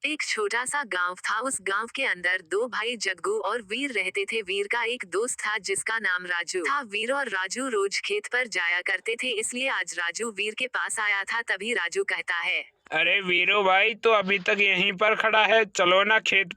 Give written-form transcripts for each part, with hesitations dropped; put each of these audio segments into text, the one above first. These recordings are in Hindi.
एक छोटा सा गांव था। उस गांव के अंदर दो भाई जग्गू और वीर रहते थे। वीर का एक दोस्त था जिसका नाम राजू था। वीर और राजू रोज खेत पर जाया करते थे, इसलिए आज राजू वीर के पास आया था। तभी राजू कहता है, अरे वीरू भाई, तो अभी तक यहीं पर खड़ा है? चलो ना खेत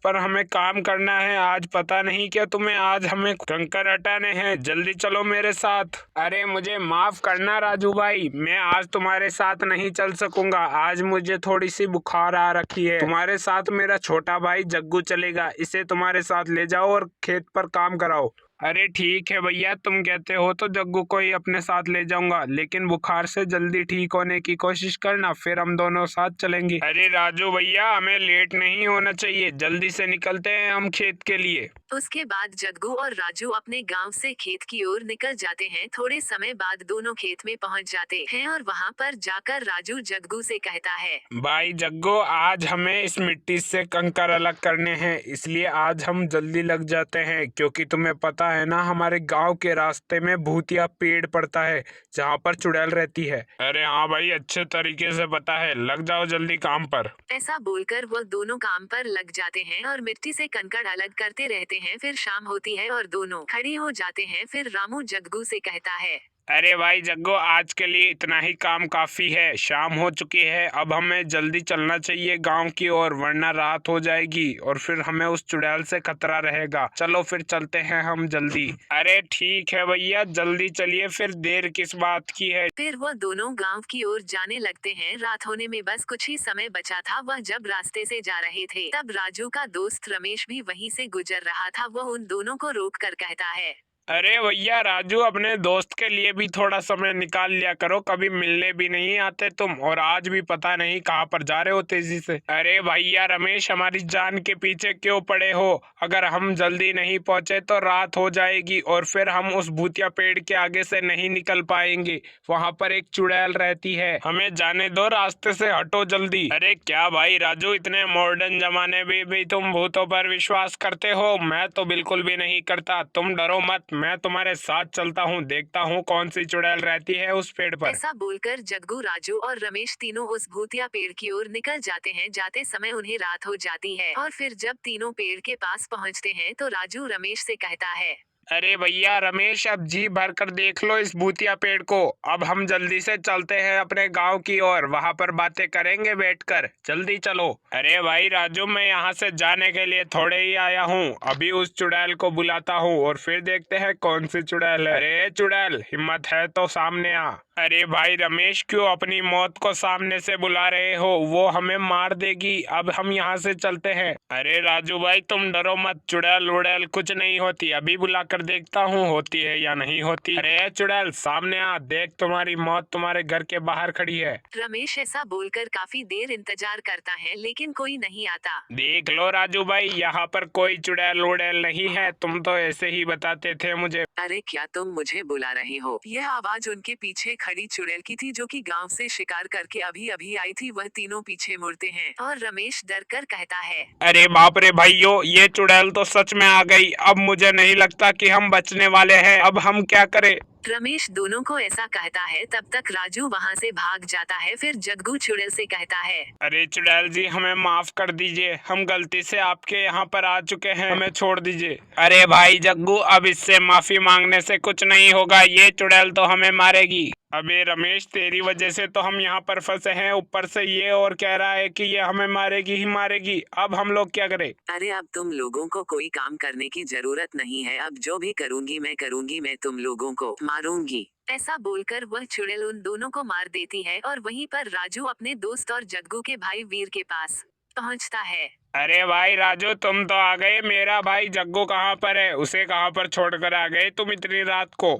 पर हमें काम करना है आज। पता नहीं क्या तुम्हें, आज हमें कंकर हटाने हैं। जल्दी चलो मेरे साथ। अरे मुझे माफ करना राजू भाई, मैं आज तुम्हारे साथ नहीं चल सकूंगा। आज मुझे थोड़ी सी बुखार आ रखी है। तुम्हारे साथ मेरा छोटा भाई जग्गू चलेगा, इसे तुम्हारे साथ ले जाओ और खेत पर काम कराओ। अरे ठीक है भैया, तुम कहते हो तो जग्गू को ही अपने साथ ले जाऊंगा, लेकिन बुखार से जल्दी ठीक होने की कोशिश करना, फिर हम दोनों साथ चलेंगे। अरे राजू भैया, हमें लेट नहीं होना चाहिए, जल्दी से निकलते हैं हम खेत के लिए। उसके बाद जग्गू और राजू अपने गांव से खेत की ओर निकल जाते हैं। थोड़े समय बाद दोनों खेत में पहुंच जाते हैं और वहां पर जाकर राजू जग्गू से कहता है, भाई जग्गू, आज हमें इस मिट्टी से कंकर अलग करने हैं, इसलिए आज हम जल्दी लग जाते हैं, क्योंकि तुम्हें पता है ना, हमारे गांव के रास्ते में भूतिया पेड़ पड़ता है जहां पर चुड़ैल रहती है। अरे हाँ भाई, अच्छे तरीके से पता है, लग जाओ जल्दी काम पर। ऐसा बोलकर वह दोनों काम पर लग जाते हैं और मिट्टी से कंकड़ अलग करते रहते हैं। फिर शाम होती है और दोनों खड़े हो जाते हैं। फिर रामू जग्गू से कहता है, अरे भाई जग्गू, आज के लिए इतना ही काम काफी है। शाम हो चुकी है, अब हमें जल्दी चलना चाहिए गांव की ओर, वरना रात हो जाएगी और फिर हमें उस चुड़ैल से खतरा रहेगा। चलो फिर चलते हैं हम जल्दी। अरे ठीक है भैया, जल्दी चलिए, फिर देर किस बात की है। फिर वह दोनों गांव की ओर जाने लगते हैं। रात होने में बस कुछ ही समय बचा था। वह जब रास्ते से जा रहे थे, तब राजू का दोस्त रमेश भी वहीं से गुजर रहा था। वह उन दोनों को रोक कर कहता है, अरे भैया राजू, अपने दोस्त के लिए भी थोड़ा समय निकाल लिया करो, कभी मिलने भी नहीं आते तुम, और आज भी पता नहीं कहाँ पर जा रहे हो तेजी से। अरे भैया रमेश, हमारी जान के पीछे क्यों पड़े हो? अगर हम जल्दी नहीं पहुंचे तो रात हो जाएगी और फिर हम उस भूतिया पेड़ के आगे से नहीं निकल पाएंगे। वहाँ पर एक चुड़ैल रहती है, हमें जाने दो, रास्ते से हटो जल्दी। अरे क्या भाई राजू, इतने मॉडर्न जमाने में भी तुम भूतों पर विश्वास करते हो? मैं तो बिल्कुल भी नहीं करता। तुम डरो मत, मैं तुम्हारे साथ चलता हूँ, देखता हूँ कौन सी चुड़ैल रहती है उस पेड़ पर। ऐसा बोलकर जग्गू, राजू और रमेश तीनों उस भूतिया पेड़ की ओर निकल जाते हैं। जाते समय उन्हें रात हो जाती है और फिर जब तीनों पेड़ के पास पहुंचते हैं तो राजू रमेश से कहता है, अरे भैया रमेश, अब जी भर कर देख लो इस भूतिया पेड़ को। अब हम जल्दी से चलते हैं अपने गांव की ओर, वहां पर बातें करेंगे बैठकर। जल्दी चलो। अरे भाई राजू, मैं यहाँ से जाने के लिए थोड़े ही आया हूँ, अभी उस चुड़ैल को बुलाता हूँ और फिर देखते हैं कौन सी चुड़ैल है। अरे चुड़ैल, हिम्मत है तो सामने आ। अरे भाई रमेश, क्यों अपनी मौत को सामने से बुला रहे हो? वो हमें मार देगी। अब हम यहाँ से चलते हैं। अरे राजू भाई, तुम डरो मत, चुड़ैल उड़ैल कुछ नहीं होती, अभी बुला कर देखता हूँ होती है या नहीं होती। अरे चुड़ैल, सामने आ, देख तुम्हारी मौत तुम्हारे घर के बाहर खड़ी है। रमेश ऐसा बोलकर काफी देर इंतजार करता है, लेकिन कोई नहीं आता। देख लो राजू भाई, यहाँ पर कोई चुड़ैल उड़ैल नहीं है, तुम तो ऐसे ही बताते थे मुझे। अरे क्या तुम मुझे बुला रहे हो? यह आवाज उनके पीछे खड़ी चुड़ैल की थी, जो कि गांव से शिकार करके अभी अभी आई थी। वह तीनों पीछे मुड़ते हैं और रमेश डर कर कहता है, अरे बाप रे भाइयों, ये चुड़ैल तो सच में आ गई। अब मुझे नहीं लगता कि हम बचने वाले हैं, अब हम क्या करें? रमेश दोनों को ऐसा कहता है। तब तक राजू वहां से भाग जाता है। फिर जग्गू चुड़ैल से कहता है, अरे चुड़ैल जी, हमें माफ कर दीजिए, हम गलती से आपके यहाँ पर आ चुके हैं, हमें छोड़ दीजिए। अरे भाई जग्गू, अब इससे माफी मांगने से कुछ नहीं होगा, ये चुड़ैल तो हमें मारेगी। अबे रमेश, तेरी वजह से तो हम यहाँ पर फंसे हैं, ऊपर से ये और कह रहा है कि ये हमें मारेगी ही मारेगी। अब हम लोग क्या करें? अरे अब तुम लोगों को कोई काम करने की जरूरत नहीं है। अब जो भी करूंगी, मैं तुम लोगों को मारूंगी। ऐसा बोलकर वह चुड़ैल उन दोनों को मार देती है और वहीं पर राजू अपने दोस्त और जग्गू के भाई वीर के पास पहुंचता है। अरे भाई राजू, तुम तो आ गए। मेरा भाई जग्गू कहाँ पर है? उसे कहाँ पर छोड़कर आ गए तुम इतनी रात को?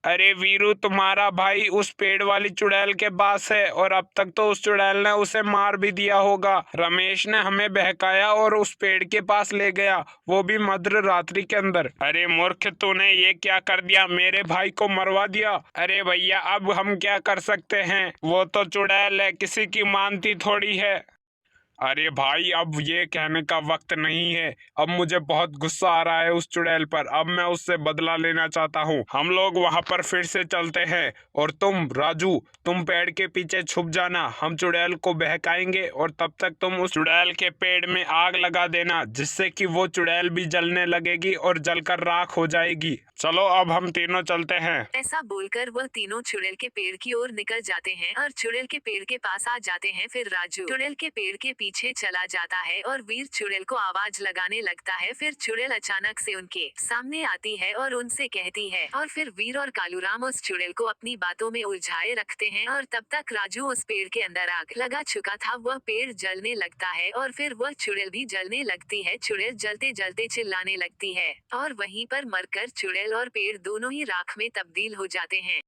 अरे वीरू, तुम्हारा भाई उस पेड़ वाली चुड़ैल के पास है और अब तक तो उस चुड़ैल ने उसे मार भी दिया होगा। रमेश ने हमें बहकाया और उस पेड़ के पास ले गया, वो भी मध्य रात्रि के अंदर। अरे मूर्ख, तूने ये क्या कर दिया? मेरे भाई को मरवा दिया। अरे भैया, अब हम क्या कर सकते हैं? वो तो चुड़ैल है, किसी की मानती थोड़ी है। अरे भाई, अब ये कहने का वक्त नहीं है। अब मुझे बहुत गुस्सा आ रहा है उस चुड़ैल पर। अब मैं उससे बदला लेना चाहता हूँ। हम लोग वहां पर फिर से चलते हैं और तुम राजू, तुम पेड़ के पीछे छुप जाना। हम चुड़ैल को बहकाएंगे और तब तक तुम उस चुड़ैल के पेड़ में आग लगा देना, जिससे कि वो चुड़ैल भी जलने लगेगी और जलकर राख हो जाएगी। चलो अब हम तीनों चलते हैं। ऐसा बोलकर वह तीनों चुड़ैल के पेड़ की ओर निकल जाते हैं और चुड़ैल के पेड़ के पास आ जाते हैं। फिर राजू चुड़ैल के पेड़ के पीछे चला जाता है और वीर चुड़ैल को आवाज लगाने लगता है। फिर चुड़ैल अचानक से उनके सामने आती है और उनसे कहती है, और फिर वीर और कालूराम उस चुड़ैल को अपनी बातों में उलझाए रखते हैं। और तब तक राजू उस पेड़ के अंदर आग लगा चुका था। वह पेड़ जलने लगता है और फिर वह चुड़ैल भी जलने लगती है। चुड़ैल जलते जलते चिल्लाने लगती है और वहीं पर मरकर चुड़ैल और पेड़ दोनों ही राख में तब्दील हो जाते हैं।